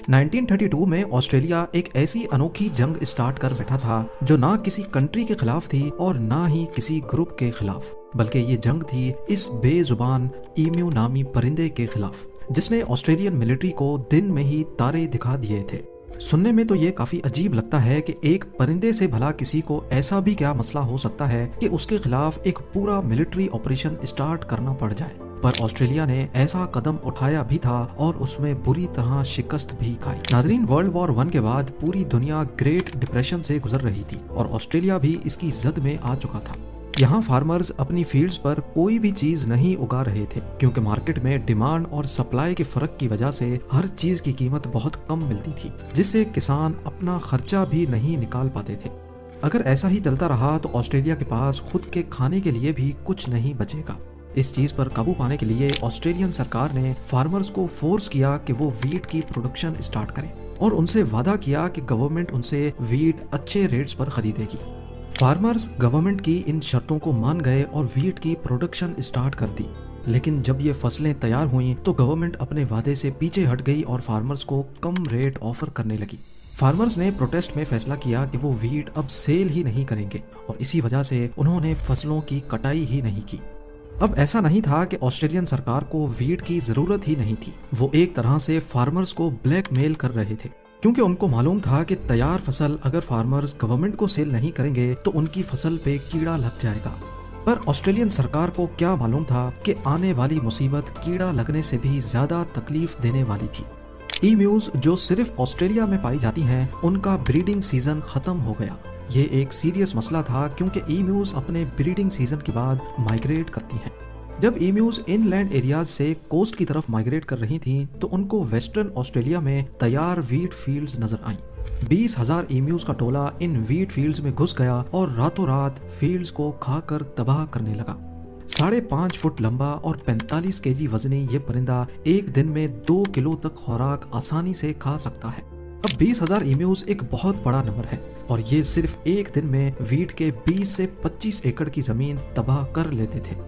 1932 में ऑस्ट्रेलिया एक ऐसी अनोखी जंग स्टार्ट कर बैठा था जो ना किसी कंट्री के खिलाफ थी और ना ही किसी ग्रुप के खिलाफ, बल्कि ये जंग थी इस बेजुबान ईम्यू नामी परिंदे के खिलाफ जिसने ऑस्ट्रेलियन मिलिट्री को दिन में ही तारे दिखा दिए थे। सुनने में तो ये काफी अजीब लगता है कि एक परिंदे से भला किसी को ऐसा भी क्या मसला हो सकता है कि उसके खिलाफ एक पूरा मिलिट्री ऑपरेशन स्टार्ट करना पड़ जाए, पर ऑस्ट्रेलिया ने ऐसा कदम उठाया भी था और उसमें बुरी तरह शिकस्त भी खाई। नाजरीन, वर्ल्ड वॉर 1 के बाद पूरी दुनिया ग्रेट डिप्रेशन से गुजर रही थी और ऑस्ट्रेलिया भी इसकी जद में आ चुका था। यहाँ फार्मर्स अपनी फील्ड्स पर कोई भी चीज नहीं उगा रहे थे क्योंकि मार्केट में डिमांड और सप्लाई के फर्क की वजह से हर चीज की कीमत बहुत कम मिलती थी, जिससे किसान अपना खर्चा भी नहीं निकाल पाते थे। अगर ऐसा ही चलता रहा तो ऑस्ट्रेलिया के पास खुद के खाने के लिए भी कुछ नहीं बचेगा। इस चीज पर काबू पाने के लिए ऑस्ट्रेलियन सरकार ने फार्मर्स को फोर्स किया कि वो वीट की प्रोडक्शन स्टार्ट करें और उनसे वादा किया कि गवर्नमेंट उनसे वीट अच्छे रेट्स पर खरीदेगी। फार्मर्स गवर्नमेंट की इन शर्तों को मान गए और वीट की प्रोडक्शन स्टार्ट कर दी, लेकिन जब ये फसलें तैयार हुईं तो गवर्नमेंट अपने वादे से पीछे हट गई और फार्मर्स को कम रेट ऑफर करने लगी। फार्मर्स ने प्रोटेस्ट में फैसला किया कि वो वीट अब सेल ही नहीं करेंगे और इसी वजह से उन्होंने फसलों की कटाई ही नहीं की। अब ऐसा नहीं था कि ऑस्ट्रेलियन सरकार को वीट की जरूरत ही नहीं थी, वो एक तरह से फार्मर्स को ब्लैकमेल कर रहे थे क्योंकि उनको मालूम था कि तैयार फसल अगर फार्मर्स गवर्नमेंट को सेल नहीं करेंगे तो उनकी फसल पे कीड़ा लग जाएगा। पर ऑस्ट्रेलियन सरकार को क्या मालूम था कि आने वाली मुसीबत कीड़ा लगने से भी ज्यादा तकलीफ देने वाली थी। ईम्यूज जो सिर्फ ऑस्ट्रेलिया में पाई जाती हैं, उनका ब्रीडिंग सीजन खत्म हो गया। ये एक सीरियस मसला था क्योंकि ईम्यूज अपने ब्रीडिंग सीजन के बाद माइग्रेट करती हैं। जब ईम्यूज इनलैंड एरियाज से कोस्ट की तरफ माइग्रेट कर रही थीं तो उनको वेस्टर्न ऑस्ट्रेलिया में तैयार वीट फील्ड्स नजर आईं। 20,000 ईम्यूज का टोला इन वीट फील्ड्स में घुस गया और रातों रात फील्ड्स को खाकर तबाह करने लगा। 5.5 फुट लंबा और 45 केजी वजनी ये परिंदा एक दिन में 2 किलो तक खुराक आसानी से खा सकता है। अब 20,000 ईम्यूज एक बहुत बड़ा नंबर है और ये सिर्फ एक दिन में वीट के 20 से 25 एकड़ की जमीन तबाह कर लेते थे।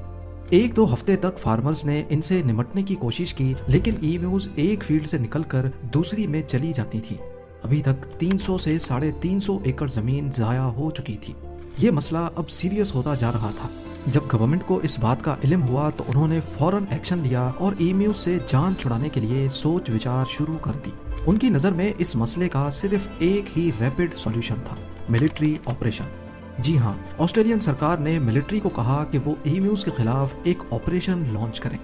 1-2 हफ्ते तक फार्मर्स ने इनसे निपटने की कोशिश की, लेकिन ईम्यूज एक फील्ड से निकलकर दूसरी में चली जाती थी। अभी तक 300 से 350 एकड़ जमीन जाया हो चुकी थी। ये मसला अब सीरियस होता जा रहा था। जब गवर्नमेंट को इस बात का इल्म हुआ तो उन्होंने फौरन एक्शन लिया और ईम्यूज से जान छुड़ाने के लिए सोच विचार शुरू कर दी। उनकी नजर में इस मसले का सिर्फ एक ही रैपिड सॉल्यूशन था, मिलिट्री ऑपरेशन। जी हाँ, ऑस्ट्रेलियन सरकार ने मिलिट्री को कहा कि वो ईम्यूज के खिलाफ एक ऑपरेशन लॉन्च करें।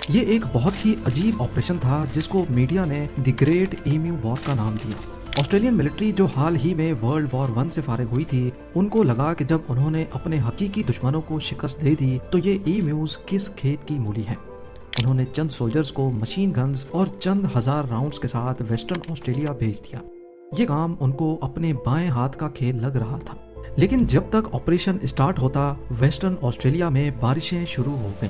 ये एक बहुत ही अजीब ऑपरेशन था जिसको मीडिया ने द ग्रेट ईम्यू वॉर का नाम दिया। ऑस्ट्रेलियन मिलिट्री जो हाल ही में वर्ल्ड वॉर 1 से फारिग हुई थी, उनको लगा कि जब उन्होंने अपने हकीकी दुश्मनों को शिकस्त दे दी तो ये ईम्यूज किस खेत की मूली है। उन्होंने चंद सोल्जर्स को मशीन गन्स और चंद हजार राउंड्स के साथ वेस्टर्न ऑस्ट्रेलिया भेज दिया। ये काम उनको अपने बाएं हाथ का खेल लग रहा था, लेकिन जब तक ऑपरेशन स्टार्ट होता वेस्टर्न ऑस्ट्रेलिया में बारिशें शुरू हो गईं।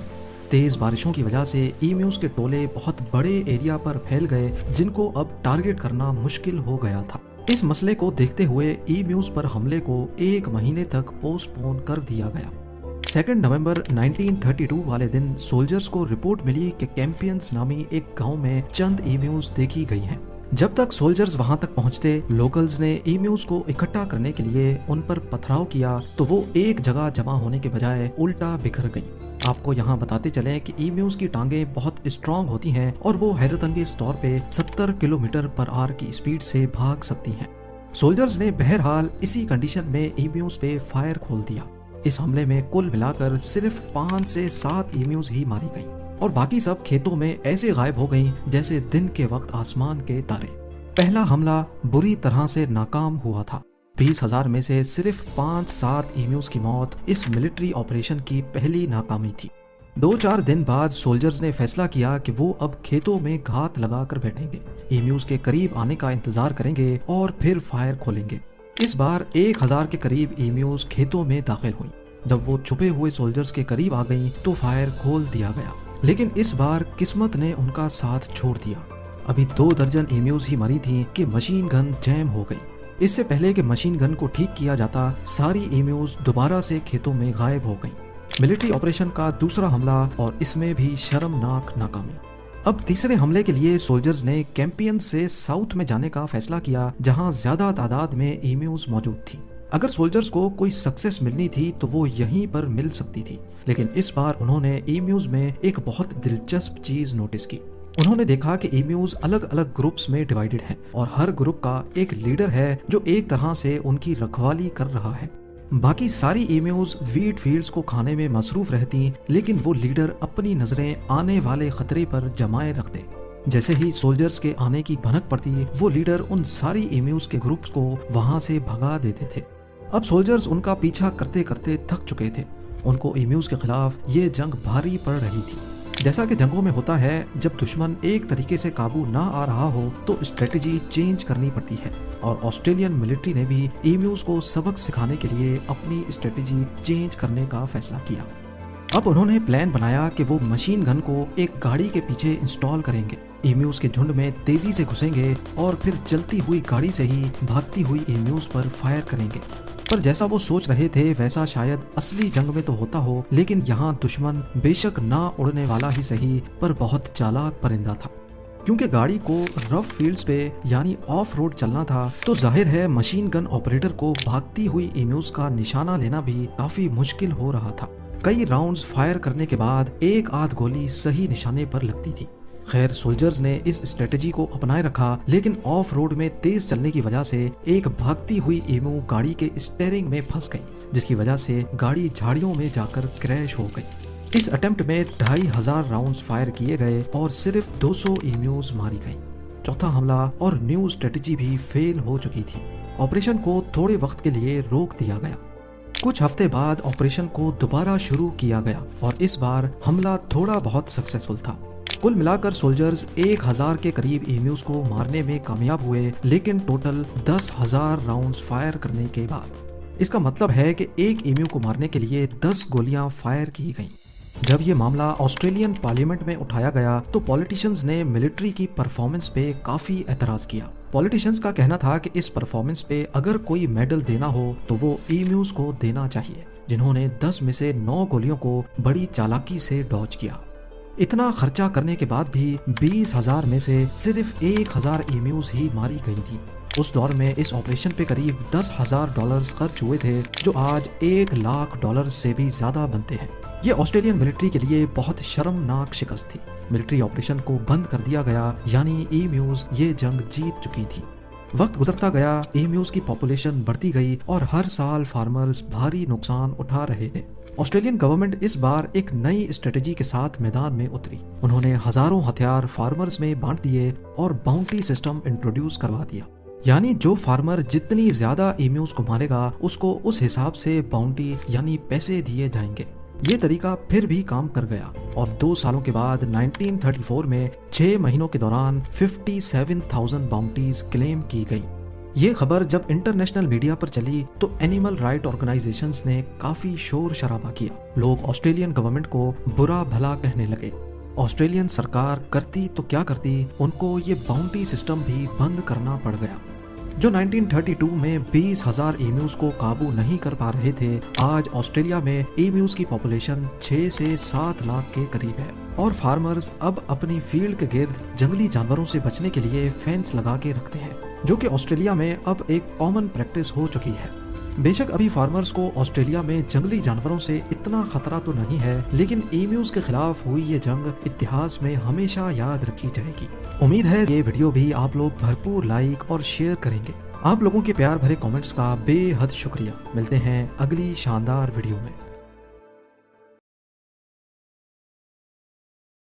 तेज बारिशों की वजह से ईम्यूज के टोले बहुत बड़े एरिया पर फैल गए जिनको अब टारगेट करना मुश्किल हो गया था। इस मसले को देखते हुए ईम्यूज पर हमले को 1 महीने तक पोस्टपोन कर दिया गया। 2 नवंबर 1932 वाले दिन सोल्जर्स को रिपोर्ट मिली कि कैंपियंस नामी एक गांव में चंद ईम्यूज देखी गई हैं। जब तक सोल्जर्स वहां तक पहुंचते, लोकल्स ने ईम्यूज को इकट्ठा करने के लिए उन पर पथराव किया तो वो एक जगह जमा होने के बजाय उल्टा बिखर गई। आपको यहाँ बताते चलें कि ईम्यूज की टांगें बहुत स्ट्रॉन्ग होती हैं और वो हैरतअंगेज तौर पे 70 किलोमीटर पर आवर की स्पीड से भाग सकती हैं। सोल्जर्स ने बहरहाल इसी कंडीशन में ईम्यूज पे फायर खोल दिया। इस हमले में कुल मिलाकर सिर्फ 5 से 7 ईम्यूज ही मारी गई और बाकी सब खेतों में ऐसे गायब हो गईं जैसे दिन के वक्त आसमान के तारे। पहला हमला बुरी तरह से नाकाम हुआ था। 20,000 में से सिर्फ 5-7 ईम्यूज की मौत इस मिलिट्री ऑपरेशन की पहली नाकामी थी। 2-4 दिन बाद सोल्जर्स ने फैसला किया कि वो अब खेतों में घात लगा कर बैठेंगे, ईम्यूज के करीब आने का इंतजार करेंगे और फिर फायर खोलेंगे। इस बार 1,000 के करीब ईम्यूज खेतों में दाखिल हुई। जब वो छुपे हुए सोल्जर्स के करीब आ गईं तो फायर खोल दिया गया, लेकिन इस बार किस्मत ने उनका साथ छोड़ दिया। अभी 2 दर्जन ईम्यूज ही मरी थी कि मशीन गन जैम हो गई। इससे पहले कि मशीन गन को ठीक किया जाता, सारी ईम्यूज दोबारा से खेतों में गायब हो गईं। मिलिट्री ऑपरेशन का दूसरा हमला और इसमें भी शर्मनाक नाकामी। اب تیسرے حملے کے لیے سولجرز نے کیمپین سے ساؤتھ میں جانے کا فیصلہ کیا جہاں زیادہ تعداد میں ایمیوز موجود تھی۔ اگر سولجرز کو کوئی سکسیس ملنی تھی تو وہ یہیں پر مل سکتی تھی، لیکن اس بار انہوں نے ایمیوز میں ایک بہت دلچسپ چیز نوٹس کی۔ انہوں نے دیکھا کہ ایمیوز الگ الگ گروپس میں ڈیوائیڈڈ ہیں اور ہر گروپ کا ایک لیڈر ہے جو ایک طرح سے ان کی رکھوالی کر رہا ہے۔ باقی ساری ایمیوز ویٹ فیلڈز کو کھانے میں مصروف رہتی، لیکن وہ لیڈر اپنی نظریں آنے والے خطرے پر جمائے رکھتے۔ جیسے ہی سولجرز کے آنے کی بھنک پڑتی، وہ لیڈر ان ساری ایمیوز کے گروپس کو وہاں سے بھگا دیتے تھے۔ اب سولجرز ان کا پیچھا کرتے کرتے تھک چکے تھے۔ ان کو ایمیوز کے خلاف یہ جنگ بھاری پڑ رہی تھی۔ جیسا کہ جنگوں میں ہوتا ہے، جب دشمن ایک طریقے سے قابو نہ آ رہا ہو تو اسٹریٹجی چینج کرنی پڑتی ہے، اور آسٹریلین ملٹری نے بھی ایمیوز کو سبق سکھانے کے لیے اپنی اسٹریٹجی چینج کرنے کا فیصلہ کیا۔ اب انہوں نے پلان بنایا کہ وہ مشین گن کو ایک گاڑی کے پیچھے انسٹال کریں گے، ایمیوز کے جھنڈ میں تیزی سے گھسیں گے اور پھر چلتی ہوئی گاڑی سے ہی بھاگتی ہوئی ایمیوز پر فائر کریں گے۔ پر جیسا وہ سوچ رہے تھے ویسا شاید اصلی جنگ میں تو ہوتا ہو، لیکن یہاں دشمن بے شک نہ اڑنے والا ہی صحیح پر بہت چالاک پرندہ تھا۔ کیونکہ گاڑی کو رف فیلڈز پہ یعنی آف روڈ چلنا تھا، تو ظاہر ہے مشین گن آپریٹر کو بھاگتی ہوئی ایمیوز کا نشانہ لینا بھی کافی مشکل ہو رہا تھا۔ کئی راؤنڈز فائر کرنے کے بعد ایک آدھ گولی صحیح نشانے پر لگتی تھی۔ خیر، سولجرز نے اس اسٹریٹجی کو اپنائے رکھا، لیکن آف روڈ میں تیز چلنے کی وجہ سے ایک بھاگتی ہوئی ایمو گاڑی کے اسٹیئرنگ میں پھنس گئی، جس کی وجہ سے گاڑی جھاڑیوں میں جا کر کریش ہو گئی۔ اس اٹیمپٹ میں 2500 راؤنڈز فائر کیے گئے اور صرف 200 ایمیوز ماری گئیں۔ چوتھا حملہ اور نیو اسٹریٹجی بھی فیل ہو چکی تھی۔ آپریشن کو تھوڑے وقت کے لیے روک دیا گیا۔ کچھ ہفتے بعد آپریشن کو دوبارہ شروع کیا گیا اور اس بار حملہ تھوڑا بہت سکسیسفل تھا۔ کل ملا کر سولجرز 1000 کے قریب ایمیوز کو مارنے میں کامیاب ہوئے، لیکن ٹوٹل 10,000 راؤنڈز فائر کرنے کے بعد۔ اس کا مطلب ہے کہ ایک ایمیو کو مارنے کے لیے 10 گولیاں فائر کی گئیں۔ جب یہ معاملہ آسٹریلین پارلیمنٹ میں اٹھایا گیا تو پولیٹیشنز نے ملٹری کی پرفارمنس پہ کافی اعتراض کیا۔ پولیٹیشنز کا کہنا تھا کہ اس پرفارمنس پہ اگر کوئی میڈل دینا ہو تو وہ ایمیوز کو دینا چاہیے، جنہوں نے 10 میں سے 9 گولیوں کو بڑی چالاکی سے ڈاج کیا۔ اتنا خرچہ کرنے کے بعد بھی 20,000 میں سے صرف 1,000 ایمیوز ہی ماری گئی تھی۔ اس دور میں اس آپریشن پہ قریب $10,000 خرچ ہوئے تھے، جو آج $100,000 سے بھی زیادہ بنتے ہیں۔ یہ آسٹریلین ملٹری کے لیے بہت شرمناک شکست تھی۔ ملٹری آپریشن کو بند کر دیا گیا، یعنی ایمیوز یہ جنگ جیت چکی تھی۔ وقت گزرتا گیا، ایمیوز کی پاپولیشن بڑھتی گئی اور ہر سال فارمرز بھاری نقصان اٹھا رہے تھے۔ آسٹریلین گورنمنٹ اس بار ایک نئی اسٹریٹجی کے ساتھ میدان میں اتری۔ انہوں نے ہزاروں ہتھیار فارمرز میں بانٹ دیے اور باؤنٹی سسٹم انٹروڈیوس کروا دیا، یعنی جو فارمر جتنی زیادہ ایمیوز کو مارے گا اس کو اس حساب سے باؤنٹی یعنی پیسے دیے جائیں گے۔ یہ طریقہ پھر بھی کام کر گیا اور 2 سالوں کے بعد 1934 میں 6 مہینوں کے دوران 57,000 باؤنٹیز کلیم کی گئی۔ یہ خبر جب انٹرنیشنل میڈیا پر چلی تو اینیمل رائٹ آرگنائزیشنز نے کافی شور شرابہ کیا۔ لوگ آسٹریلین گورنمنٹ کو برا بھلا کہنے لگے۔ آسٹریلین سرکار کرتی تو کیا کرتی، ان کو یہ باؤنٹی سسٹم بھی بند کرنا پڑ گیا۔ جو 1932 میں 20,000 ایمیوز کو قابو نہیں کر پا رہے تھے، آج آسٹریلیا میں ایمیوز کی پاپولیشن 6 سے 7 لاکھ کے قریب ہے، اور فارمرز اب اپنی فیلڈ کے گرد جنگلی جانوروں سے بچنے کے لیے فینس لگا کے رکھتے ہیں، جو کہ آسٹریلیا میں اب ایک کامن پریکٹس ہو چکی ہے۔ بے شک ابھی فارمرز کو آسٹریلیا میں جنگلی جانوروں سے اتنا خطرہ تو نہیں ہے، لیکن ایمیوز کے خلاف ہوئی یہ جنگ اتہاس میں ہمیشہ یاد رکھی جائے گی۔ امید ہے یہ ویڈیو بھی آپ لوگ بھرپور لائک اور شیئر کریں گے۔ آپ لوگوں کے پیار بھرے کامنٹس کا بے حد شکریہ۔ ملتے ہیں اگلی شاندار ویڈیو میں۔